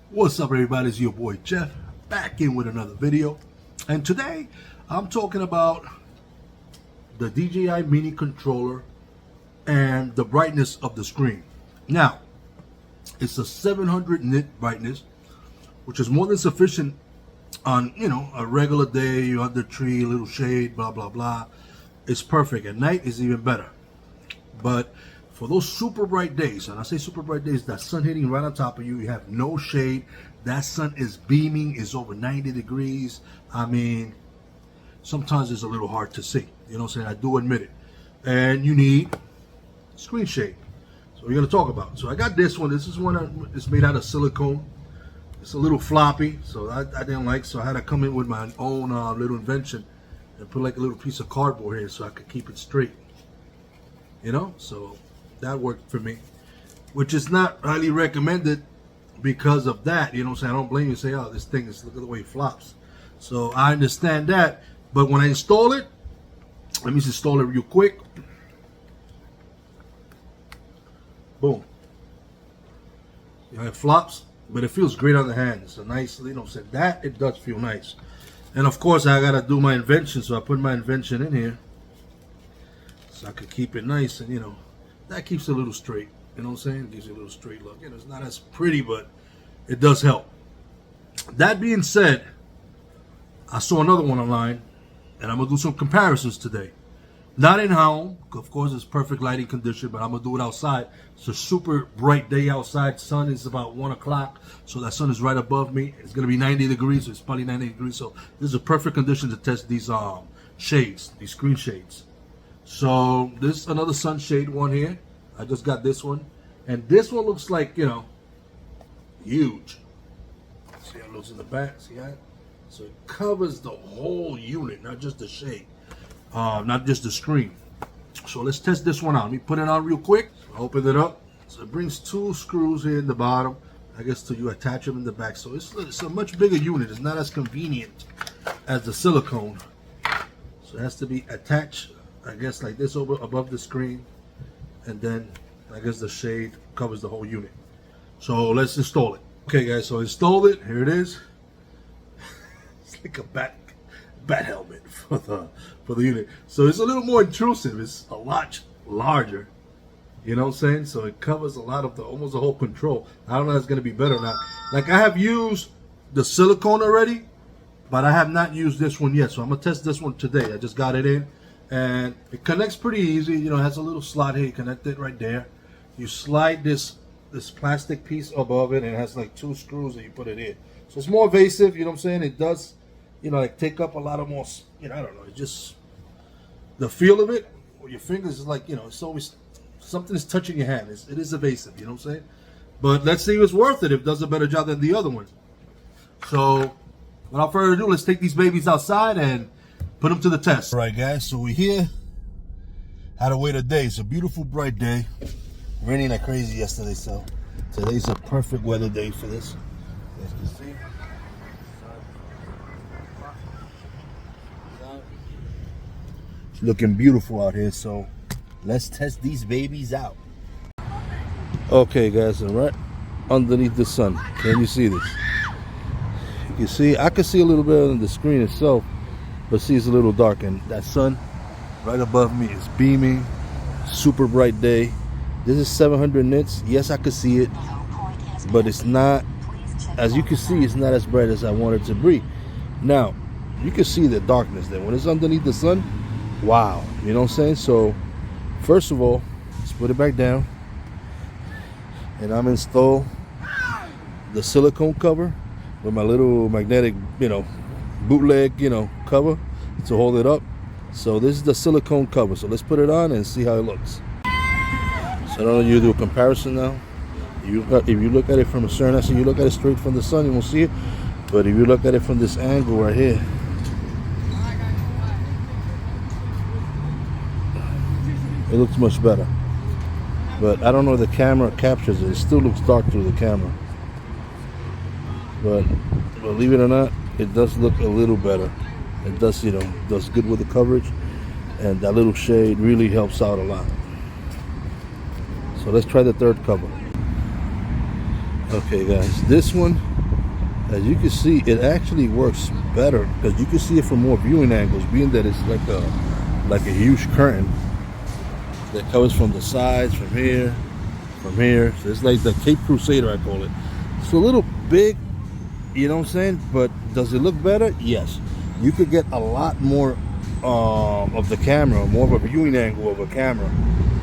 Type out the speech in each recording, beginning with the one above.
What's up, everybody? It's your boy Jeff back in with another video, and today I'm talking about the DJI Mini controller and the brightness of the screen. Now, it's a 700 nit brightness, which is more than sufficient on a regular day. You're under a tree, a little shade, blah blah blah. It's perfect. At night is even better. But for those super bright days, and I say super bright days, that sun hitting right on top of you, you have no shade, that sun is beaming, is over 90 degrees. I mean, sometimes it's a little hard to see. You know what I'm saying? I do admit it. And you need screen shade. So we're going to talk about it. So I got this one. This is one that's made out of silicone. It's a little floppy, so I didn't like, so I had to come in with my own little invention and put like a little piece of cardboard here so I could keep it straight. So that worked for me, which is not highly recommended because of that. You know what I'm saying? I don't blame you. Say, oh, this thing is, look at the way it flops. So I understand that, but when I install it, let me just install it real quick. Boom. It flops, but it feels great on the hand. It's a nice, that it does feel nice. And of course, I gotta do my invention, so I put my invention in here so I could keep it nice, and that keeps it a little straight. You know what I'm saying? It gives you a little straight look. It's not as pretty, but it does help. That being said, I saw another one online, and I'm gonna do some comparisons today. Not in home, of course, it's perfect lighting condition, but I'm gonna do it outside. It's a super bright day outside. Sun is about 1 o'clock, so that sun is right above me. It's gonna be 90 degrees, so it's probably 90 degrees. So this is a perfect condition to test these shades, these screen shades. So this is another Sunshade one here. I just got this one, and this one looks like huge. See how it looks in the back. See that? So it covers the whole unit, not just the shade, not just the screen. So let's test this one out. Let me put it on real quick. Open it up. So it brings 2 screws here in the bottom. I guess till you attach them in the back. So it's a much bigger unit. It's not as convenient as the silicone. So it has to be attached, I guess, like this above the screen, and then I guess the shade covers the whole unit. So let's install it. Okay, guys, so I installed it. Here it is. It's like a bat helmet for the unit. So it's a little more intrusive. It's a lot larger. You know what I'm saying? So it covers a lot of almost the whole control. I don't know if it's gonna be better or not. Like, I have used the silicone already, but I have not used this one yet. So I'm gonna test this one today. I just got it in. And it connects pretty easy. It has a little slot here. You connect it right there. You slide this plastic piece above it, and it has like 2 screws that you put it in. So it's more evasive. You know what I'm saying? It does, like take up a lot of more. I don't know. It just, the feel of it with your fingers is like, it's always something is touching your hand. It is evasive. You know what I'm saying? But let's see if it's worth it. If it does a better job than the other one. So without further ado, let's take these babies outside and put them to the test. All right, guys, so we're here. Had to wait a day. It's a beautiful, bright day. Raining like crazy yesterday, so today's a perfect weather day for this. As you can see, it's looking beautiful out here, so let's test these babies out. Okay, guys, and right underneath the sun, can you see this? You can see, I can see a little bit on the screen itself, but see, it's a little dark, and that sun right above me is beaming. Super bright day. This is 700 nits. Yes, I could see it, but it's not, as you can see, it's not as bright as I want it to be. Now, you can see the darkness there. When it's underneath the sun, wow. You know what I'm saying? So, first of all, let's put it back down. And I'm install the silicone cover with my little magnetic, bootleg, cover to hold it up. So this is the silicone cover. So let's put it on and see how it looks. So I don't know, you do a comparison now. If you look at it from a certain angle, you look at it straight from the sun, you won't see it. But if you look at it from this angle right here, it looks much better. But I don't know if the camera captures it. It still looks dark through the camera. But believe it or not, it does look a little better. It does, does good with the coverage, and that little shade really helps out a lot. So let's try the third cover. Okay, guys, this one as you can see, it actually works better because you can see it from more viewing angles, being that it's like a huge curtain that covers from the sides, from here. So it's like the Cape Crusader, I call it. It's a little big, you know what I'm saying? But does it look better? Yes. You could get a lot more of the camera, more of a viewing angle of a camera.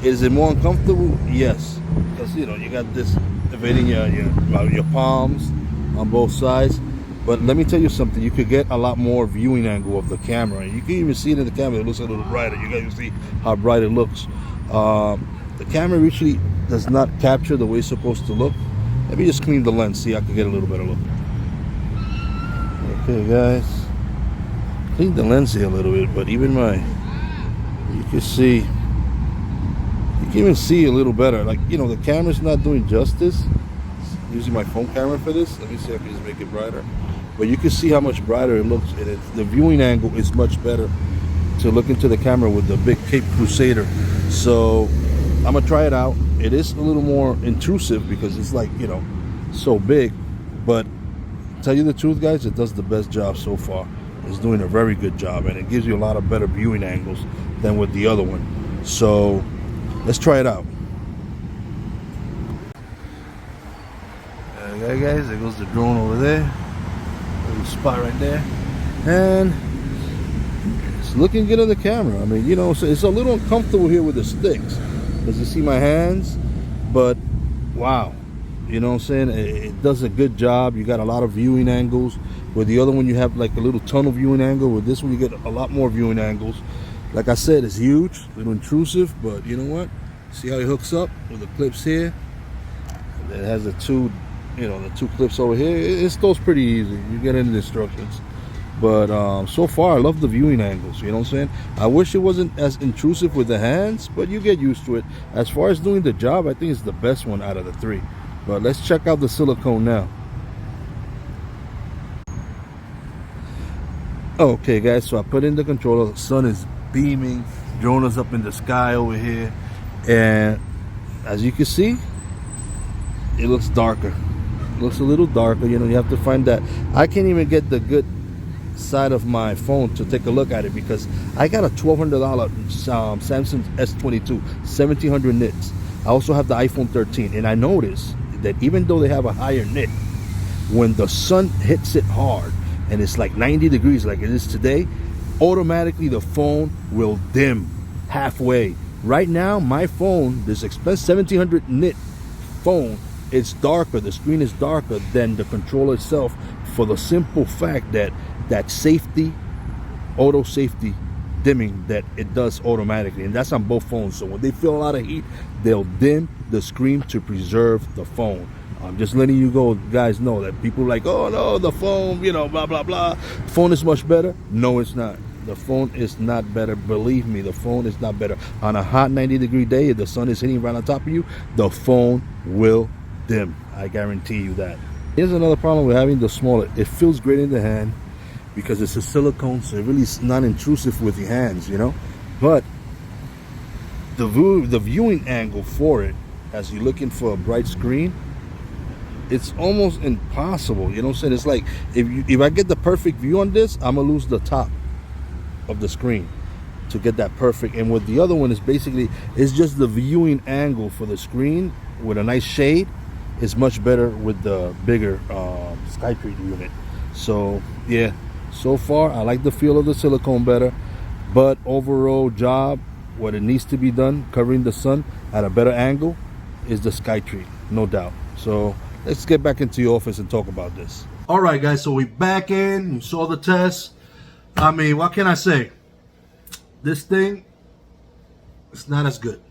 Is it more uncomfortable? Yes. Because, you know, you got this evading your palms on both sides. But let me tell you something, you could get a lot more viewing angle of the camera. You can even see it in the camera, it looks a little brighter. You guys can see how bright it looks. The camera actually does not capture the way it's supposed to look. Let me just clean the lens, see I can get a little better look. Okay guys, clean the lens here a little bit, but even you can see, you can even see a little better. Like, you know, the camera's not doing justice. Using my phone camera for this. Let me see if I can just make it brighter. But you can see how much brighter it looks. And the viewing angle is much better to look into the camera with the big Cape Crusader. So I'm gonna try it out. It is a little more intrusive because it's like, you know, so big. But tell you the truth, guys, it does the best job so far. It's doing a very good job, and it gives you a lot of better viewing angles than with the other one. So let's try it out. Okay guys, there goes the drone over there, little spot right there, and it's looking good on the camera. I mean, you know, so it's a little uncomfortable here with the sticks because you see my hands, but wow, you know what I'm saying, it does a good job. You got a lot of viewing angles. With the other one you have like a little tunnel viewing angle. With this one you get a lot more viewing angles. Like I said, it's huge, a little intrusive, but you know what, see how it hooks up with the clips here, and it has the two, you know, the two clips over here. It installs pretty easy. You get into the instructions. But so far I love the viewing angles, you know what I'm saying. I wish it wasn't as intrusive with the hands, but you get used to it. As far as doing the job, I think it's the best one out of the three. But let's check out the silicone now. Okay guys, so I put in the controller. The sun is beaming, drone is up in the sky over here, and as you can see, it looks darker. Looks a little darker, you know. You have to find that. I can't even get the good side of my phone to take a look at it because I got a $1,200 Samsung S22 1700 nits. I also have the iPhone 13, and I noticed that even though they have a higher nit, when the sun hits it hard and it's like 90 degrees like it is today, automatically the phone will dim halfway. Right now my phone, this expensive 1700 nit phone, it's darker, the screen is darker than the controller itself, for the simple fact that safety, auto safety dimming that it does automatically, and that's on both phones. So when they feel a lot of heat, they'll dim the screen to preserve the phone. I'm just letting you guys know that people are like, oh no, the phone, you know, blah blah blah, phone is much better. No, it's not. The phone is not better. Believe me, the phone is not better. On a hot 90-degree day, if the sun is hitting right on top of you, the phone will dim. I guarantee you that. Here's another problem with having the smaller. It feels great in the hand because it's a silicone, so it really is not intrusive with your hands, you know. But the viewing angle for it, as you're looking for a bright screen, it's almost impossible. You know what I'm saying? It's like if I get the perfect view on this, I'm gonna lose the top of the screen to get that perfect. And with the other one, it's just the viewing angle for the screen with a nice shade is much better with the bigger SkyTreat unit. So yeah, so far I like the feel of the silicone better, but overall job, what it needs to be done, covering the sun at a better angle, is the SkyTreat, no doubt. So let's get back into the office and talk about this. All right guys, so we back in. You saw the test. I mean, what can I say? This thing, it's not as good.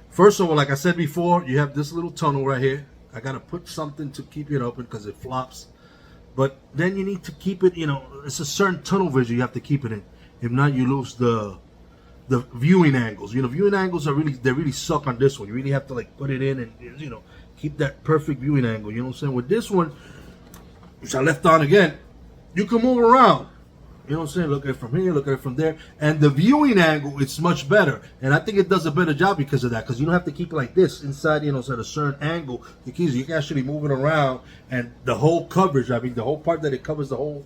First of all, like I said before, you have this little tunnel right here. I gotta put something to keep it open because it flops. But then you need to keep it, you know, it's a certain tunnel vision you have to keep it in. If not, you lose the viewing angles. You know, viewing angles they really suck on this one. You really have to like put it in and, you know, keep that perfect viewing angle. You know what I'm saying? With this one, which I left on again, you can move around. You know what I'm saying? Look at it from here, look at it from there. And the viewing angle, it's much better. And I think it does a better job because of that. Because you don't have to keep it like this inside, you know, so at a certain angle. The keys, you can actually move it around. And the whole coverage, I mean, the whole part that it covers the whole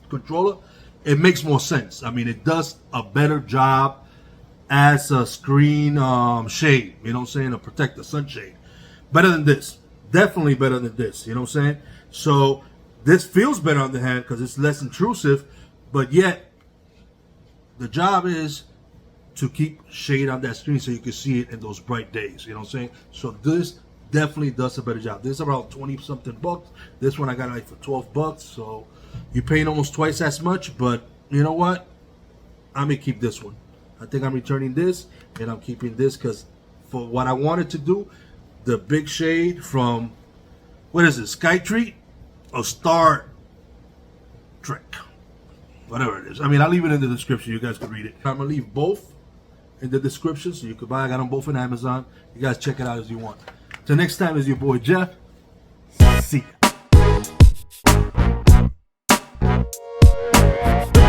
controller, it makes more sense. I mean, it does a better job as a screen shade. You know what I'm saying? To protect the sunshade. Better than this. Definitely better than this. You know what I'm saying? So this feels better on the hand because it's less intrusive. But yet, the job is to keep shade on that screen so you can see it in those bright days. You know what I'm saying? So this definitely does a better job. This is around 20-something bucks. This one I got like for 12 bucks. So you're paying almost twice as much. But you know what? I'm going to keep this one. I think I'm returning this. And I'm keeping this because for what I wanted to do, the big shade from, what is it, Skytree or STARTRC? Whatever it is. I mean, I'll leave it in the description. You guys can read it. I'm going to leave both in the description so you can buy. I got them both on Amazon. You guys check it out as you want. Till next time, is your boy Jeff. See ya.